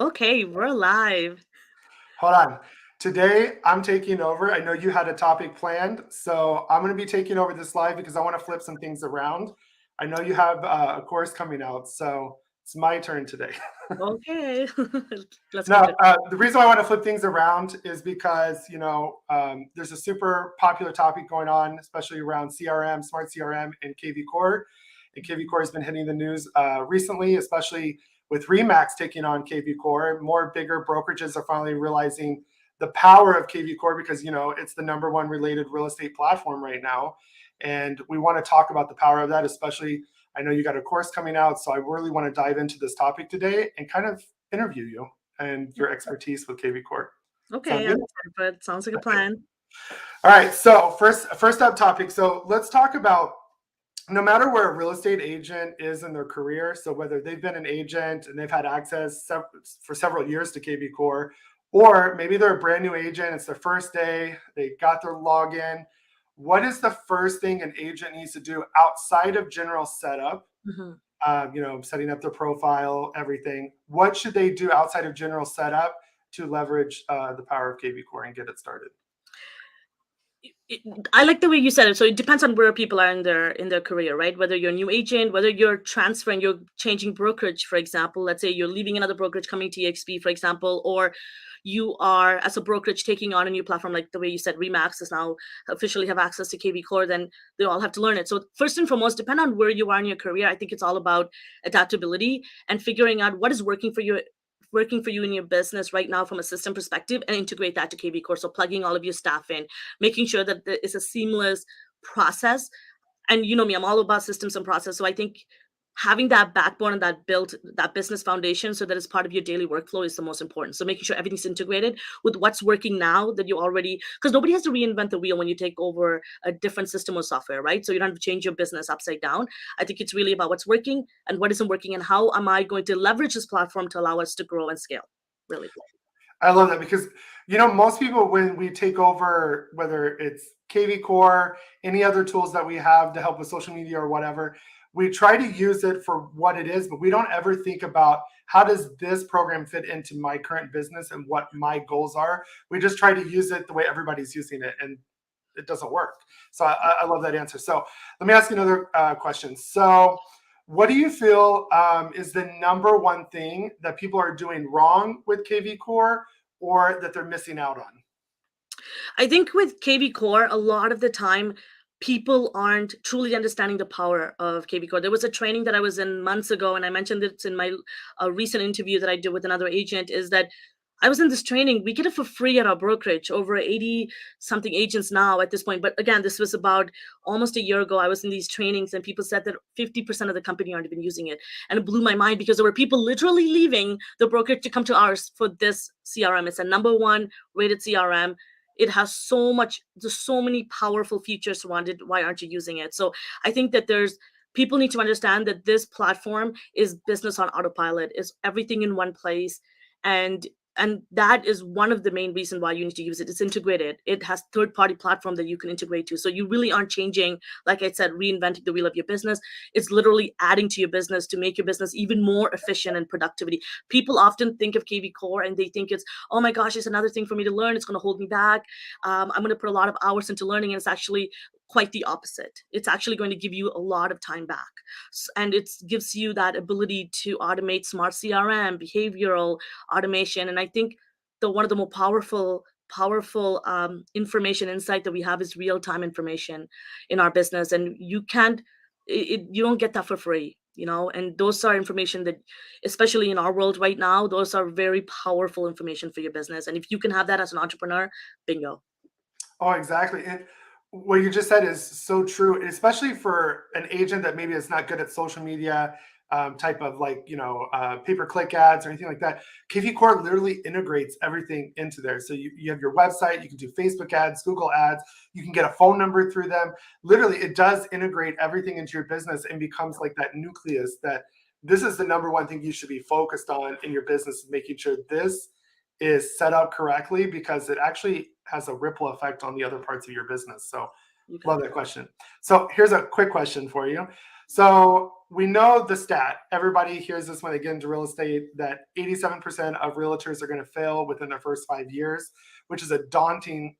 Okay, we're live. Hold on. Today, I'm taking over. I know you had a topic planned, so I'm going to be taking over this live because I want to flip some things around. I know you have a course coming out, so it's my turn today. Okay. Let's keep Now, it. the reason why I want to flip things around is because there's a super popular topic going on, especially around CRM, Smart CRM, and kvCORE. And kvCORE has been hitting the news recently, especially with Remax taking on kvCORE. More bigger brokerages are finally realizing the power of kvCORE because it's the number one related real estate platform right now, and we want to talk about the power of that. Especially, I know you got a course coming out, so I really want to dive into this topic today and kind of interview you and your expertise with kvCORE. Sound Okay, good? but sounds like a plan. All right. So first up topic. So let's talk about no matter where a real estate agent is in their career. So whether they've been an agent and they've had access for several years to kvCORE, or maybe they're a brand new agent, it's their first day, they got their login. What is the first thing an agent needs to do outside of general setup? Mhm. Setting up their profile, everything. What should they do outside of general setup to leverage the power of kvCORE and get it started? I like the way you said it. So it depends on where people are in their career, right? Whether you're a new agent, whether you're transferring, you're changing brokerage, for example. Let's say you're leaving another brokerage, coming to EXP, for example, or you are as a brokerage taking on a new platform, like the way you said, Remax is now officially have access to kvCORE. Then they all have to learn it. So first and foremost, depend on where you are in your career. I think it's all about adaptability and figuring out what is working for you in your business right now from a system perspective and integrate that to kvCORE. So plugging all of your staff in, making sure that it's a seamless process. And you know me, I'm all about systems and process. So I think having that backbone and that built that business foundation so that it's part of your daily workflow is the most important. So making sure everything's integrated with what's working now that you already, because nobody has to reinvent the wheel when you take over a different system or software, right? So you don't have to change your business upside down. I think it's really about what's working and what isn't working and how am I going to leverage this platform to allow us to grow and scale. Really. I love that because most people when we take over, whether it's kvCORE, any other tools that we have to help with social media or whatever, we try to use it for what it is, but we don't ever think about how does this program fit into my current business and what my goals are. We just try to use it the way everybody's using it, and it doesn't work. So I love that answer. So let me ask you another question. So what do you feel is the number one thing that people are doing wrong with kvCORE or that they're missing out on? I think with kvCORE, a lot of the time, people aren't truly understanding the power of kvCORE. There was a training that I was in months ago, and I mentioned it in my recent interview that I did with another agent. Is that I was in this training. We get it for free at our brokerage, over 80 something agents now at this point. But again, this was about almost a year ago. I was in these trainings, and people said that 50% of the company aren't even using it. And it blew my mind because there were people literally leaving the brokerage to come to ours for this CRM. It's a number one rated CRM. It has there's so many powerful features surrounded. Why aren't you using it? So I think that there's people need to understand that this platform is business on autopilot, is everything in one place. And and that is one of the main reasons why you need to use it. It's integrated. It has third party platform that you can integrate to, so you really aren't changing, like I said, reinventing the wheel of your business. It's literally adding to your business to make your business even more efficient and productivity. People often think of kvCORE and they think it's, oh my gosh, it's another thing for me to learn, it's going to hold me back. I'm going to put a lot of hours into learning, and it's actually quite the opposite. It's actually going to give you a lot of time back. And it gives you that ability to automate smart CRM, behavioral automation. And I think the one of the more powerful information insight that we have is real time information in our business, and you don't get that for free. And those are information that, especially in our world right now, those are very powerful information for your business. And if you can have that as an entrepreneur, bingo. Oh, exactly. And what you just said is so true, especially for an agent that maybe is not good at social media, type of pay-per-click ads or anything like that. kvCORE literally integrates everything into there. So you have your website, you can do Facebook ads, Google ads, you can get a phone number through them. Literally, it does integrate everything into your business and becomes like that nucleus that this is the number one thing you should be focused on in your business, making sure this is set up correctly because it actually has a ripple effect on the other parts of your business. So You got love it. that question. So here's a quick question for you. So we know the stat. Everybody hears this when they get into real estate, that 87% of realtors are going to fail within their first 5 years, which is a daunting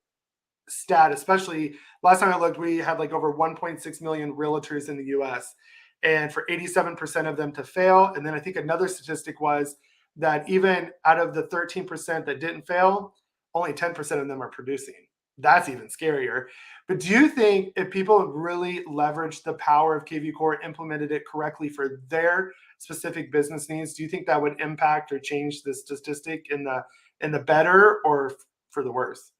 stat. Especially last time I looked, we had like over 1.6 million realtors in the US, and for 87% of them to fail. And then I think another statistic was that even out of the 13% that didn't fail, only 10% of them are producing. That's even scarier. But do you think if people really leveraged the power of kvCORE, implemented it correctly for their specific business needs, do you think that would impact or change the statistic in the better or for the worse?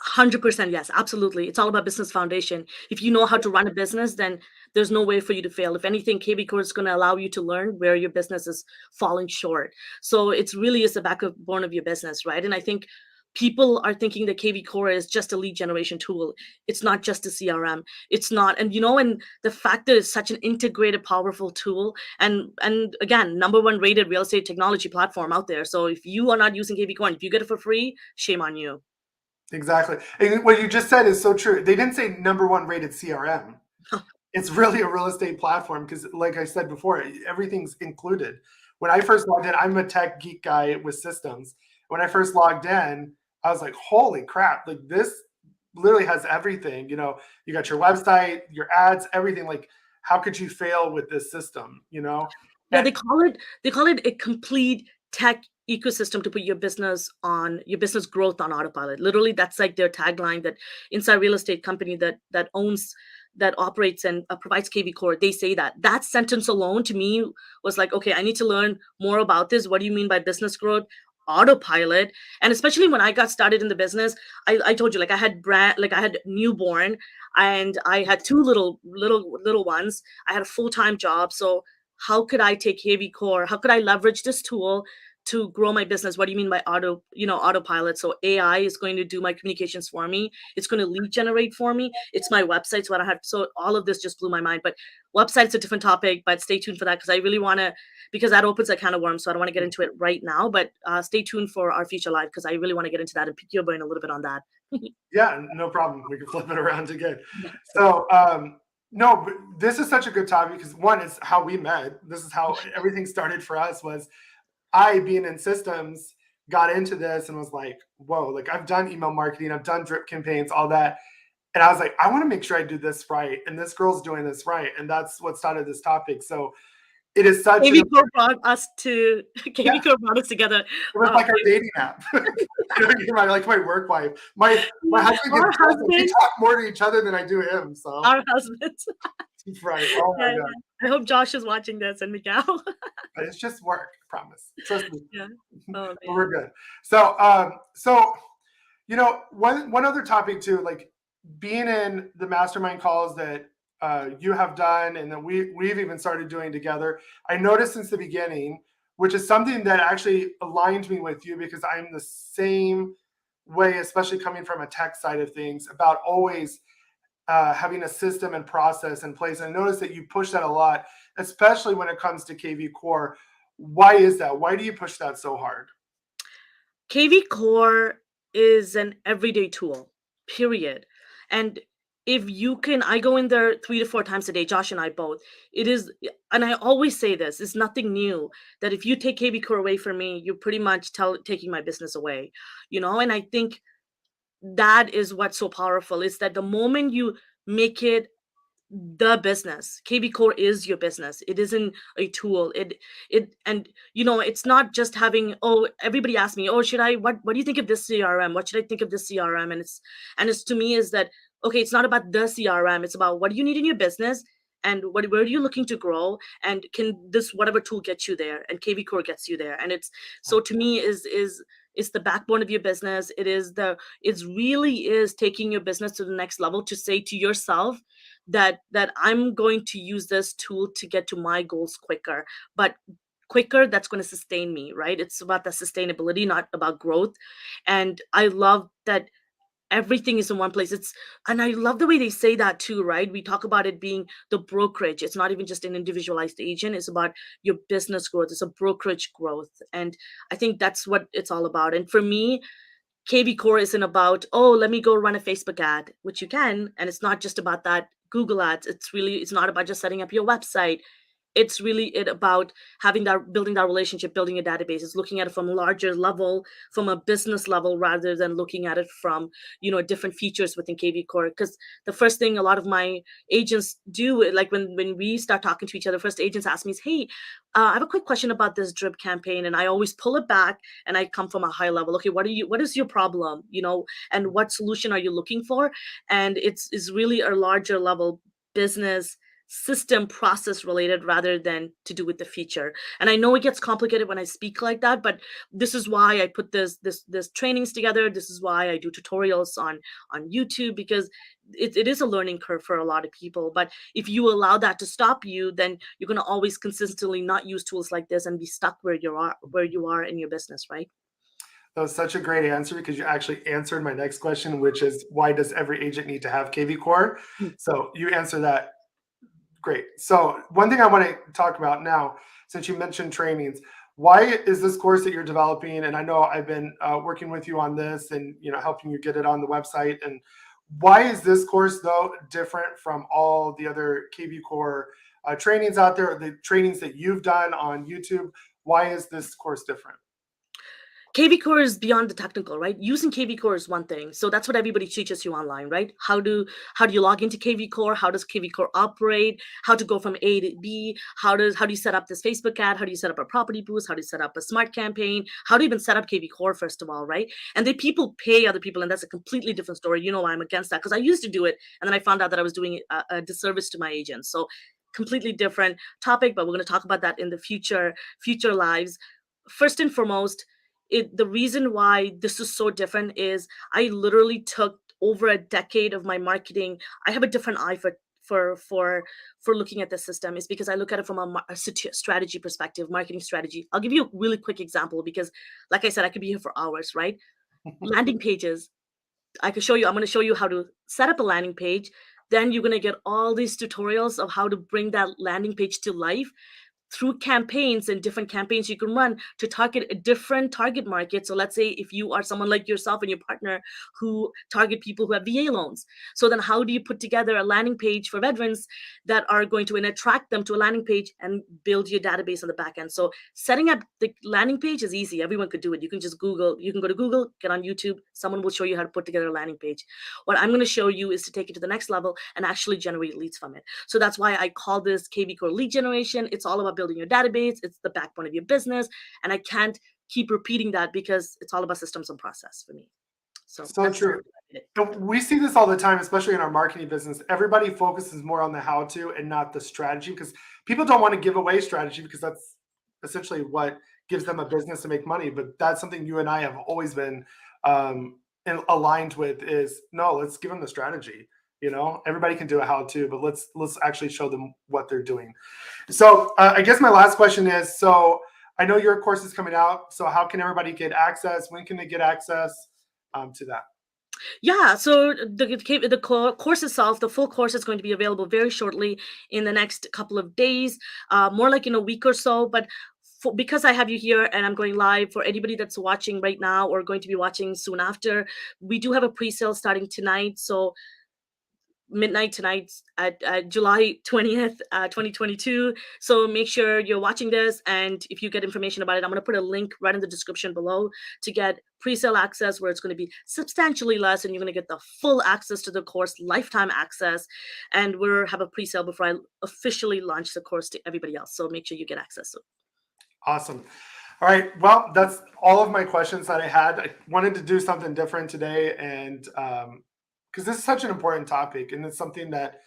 100% yes, absolutely. It's all about business foundation. If you know how to run a business, then there's no way for you to fail. If anything, kvCORE is going to allow you to learn where your business is falling short. So it's really is the backbone of your business, right? And I think people are thinking that kvCORE is just a lead generation tool. It's not just a CRM. It's not. And and the fact that it's such an integrated, powerful tool, and again, number one rated real estate technology platform out there. So if you are not using kvCORE, and if you get it for free, shame on you. Exactly. And what you just said is so true. They didn't say number one rated CRM. It's really a real estate platform because, like I said before, everything's included. When I first logged in, I'm a tech geek guy with systems. When I first logged in, I was like, holy crap, like this literally has everything. You got your website, your ads, everything. Like, how could you fail with this system? Yeah, And they call it a complete tech ecosystem to put your business growth on autopilot. Literally, that's like their tagline. That inside real estate company that owns, that operates and provides kvCORE, they say that sentence alone to me was like, okay, I need to learn more about this. What do you mean by business growth? Autopilot. And especially when I got started in the business, I told you, like, I had newborn, and I had two little ones. I had a full-time job. So how could I take kvCORE? How could I leverage this tool to grow my business? What do you mean by autopilot? So AI is going to do my communications for me. It's going to lead generate for me. It's my website. So I don't have, so all of this just blew my mind. But website's a different topic, but stay tuned for that because I really want to, because that opens a can of worms. So I don't want to get into it right now, but stay tuned for our future live because I really want to get into that and pick your brain a little bit on that. yeah, no problem. We can flip it around again. Yeah. So, no, but this is such a good topic because one is how we met. This is how everything started for us. Was I, being in systems, got into this and was like, whoa, like I've done email marketing, I've done drip campaigns, all that. And I was like, I want to make sure I do this right. And this girl's doing this right. And that's what started this topic. So it is such an, kvCORE brought us to yeah, kvCORE brought us together. it was like our dating app. You're my work wife. My husband Our gets jealous. We husband, talk more to each other than I do him. So our husbands. right. Oh my Yeah, God. yeah. I hope Josh is watching this and Miguel. But it's just work, promise. Trust me. Yeah. Oh But we're man. good. So one other topic too, like being in the mastermind calls that you have done and that we've even started doing together, I noticed since the beginning, which is something that actually aligned me with you because I'm the same way, especially coming from a tech side of things, about always having a system and process in place. And I noticed that you push that a lot, especially when it comes to kvCORE. Why is that? Why do you push that so hard? kvCORE is an everyday tool, period. And if you can, I go in there 3 to 4 times a day, Josh and I both. It is, and I always say this, it's nothing new that if you take kvCORE away from me, you're pretty much taking my business away, And I think that is what's so powerful is that the moment you make it the business, kvCORE is your business. It isn't a tool. And it's not just having, oh, everybody asks me, oh, what do you think of this CRM? What should I think of this CRM? And it's to me is that, okay, it's not about the CRM. It's about what do you need in your business and where are you looking to grow, and can this whatever tool get you there, and kvCORE gets you there. And it's so to me is the backbone of your business. It's really is taking your business to the next level, to say to yourself that I'm going to use this tool to get to my goals quicker, but quicker that's going to sustain me, right? It's about the sustainability, not about growth. And I love that everything is in one place. And I love the way they say that too, right? We talk about it being the brokerage. It's not even just an individualized agent. It's about your business growth. It's a brokerage growth. And I think that's what it's all about. And for me, kvCORE isn't about, oh, let me go run a Facebook ad, which you can. And it's not just about that Google ads. It's not about just setting up your website. it's really about building that relationship, building a database. It's looking at it from a larger level, from a business level, rather than looking at it from, different features within kvCORE. Because the first thing a lot of my agents do, like when we start talking to each other, first agents ask me is, hey, I have a quick question about this drip campaign. And I always pull it back and I come from a high level. Okay, what is your problem? And what solution are you looking for? And it's really a larger level business system process related rather than to do with the feature. And I know it gets complicated when I speak like that, but this is why I put this trainings together. This is why I do tutorials on YouTube, because it is a learning curve for a lot of people. But if you allow that to stop you, then you're going to always consistently not use tools like this and be stuck where you are in your business, right? That was such a great answer because you actually answered my next question, which is why does every agent need to have kvCORE? Mm. So you answer that. Great. So one thing I want to talk about now, since you mentioned trainings, why is this course that you're developing? And I know I've been working with you on this and helping you get it on the website. And why is this course though different from all the other kvCORE trainings out there, the trainings that you've done on YouTube? Why is this course different? kvCORE is beyond the technical, right? Using kvCORE is one thing. So that's what everybody teaches you online, right? How do you log into kvCORE? How does kvCORE operate? How to go from A to B? How do you set up this Facebook ad? How do you set up a property boost? How do you set up a smart campaign? How do you even set up kvCORE, first of all, right? And then people pay other people, and that's a completely different story. You know why I'm against that? Because I used to do it, and then I found out that I was doing a disservice to my agents. So completely different topic, but we're going to talk about that in the future lives. First and foremost, the reason why this is so different is I literally took over a decade of my marketing. I have a different eye for looking at the system, is because I look at it from a strategy perspective, marketing strategy. I'll give you a really quick example because, like I said, I could be here for hours, right? Landing pages. I'm going to show you how to set up a landing page. Then you're going to get all these tutorials of how to bring that landing page to life through campaigns, and different campaigns you can run to target a different target market. So let's say if you are someone like yourself and your partner who target people who have VA loans. So then how do you put together a landing page for veterans that are going to attract them to a landing page and build your database on the back end? So setting up the landing page is easy. Everyone could do it. You can just you can go to Google, get on YouTube. Someone will show you how to put together a landing page. What I'm going to show you is to take it to the next level and actually generate leads from it. So that's why I call this kvCORE lead generation. It's all about building your database. It's the backbone of your business. And I can't keep repeating that because it's all about systems and process for me. So So that's true. We see this all the time, especially in our marketing business. Everybody focuses more on the how to and not the strategy, because people don't want to give away strategy because that's essentially what gives them a business to make money. But that's something you and I have always been aligned with is no, let's give them the strategy. Everybody can do a how to, but let's actually show them what they're doing. So I guess my last question is, so I know your course is coming out. So how can everybody get access? When can they get access to that? Yeah, so the course itself, the full course, is going to be available very shortly in the next couple of days, more like in a week or so. But because I have you here and I'm going live, for anybody that's watching right now or going to be watching soon after, we do have a pre-sale starting tonight. So midnight tonight at July 20th, 2022. So make sure you're watching this. And if you get information about it, I'm going to put a link right in the description below to get pre-sale access, where it's going to be substantially less. And you're going to get the full access to the course, lifetime access. And we'll have a pre-sale before I officially launch the course to everybody else. So make sure you get access to it. Awesome. All right. Well, that's all of my questions that I had. I wanted to do something different today, and because this is such an important topic and it's something that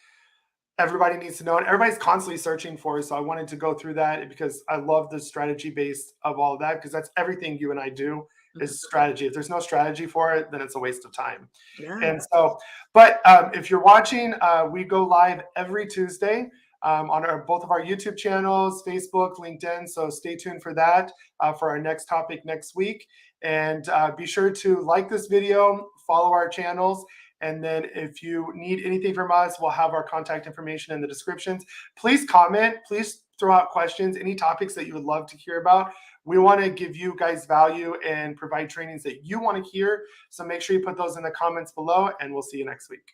everybody needs to know and everybody's constantly searching for. So I wanted to go through that because I love the strategy base of all of that, because that's everything you and I do is strategy. If there's no strategy for it, then it's a waste of time. Yeah. And so, but if you're watching, we go live every Tuesday on both of our YouTube channels, Facebook, LinkedIn. So stay tuned for that for our next topic next week. And be sure to like this video, follow our channels. And then if you need anything from us, we'll have our contact information in the descriptions. Please comment. Please throw out questions, any topics that you would love to hear about. We want to give you guys value and provide trainings that you want to hear. So make sure you put those in the comments below, and we'll see you next week.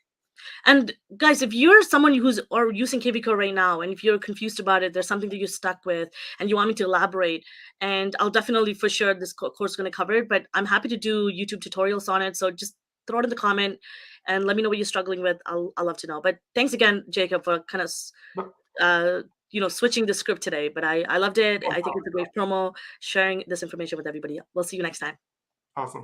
And guys, if you're someone who's or using kvCORE right now, and if you're confused about it, there's something that you're stuck with, and you want me to elaborate, and I'll definitely for sure this course is going to cover it. But I'm happy to do YouTube tutorials on it. So just throw it in the comment and let me know what you're struggling with. I'll love to know. But thanks again, Jacob, for kind of No, switching the script today. But I loved it. no I think problem. it's a great promo sharing this information with everybody. We'll see you next time. Awesome.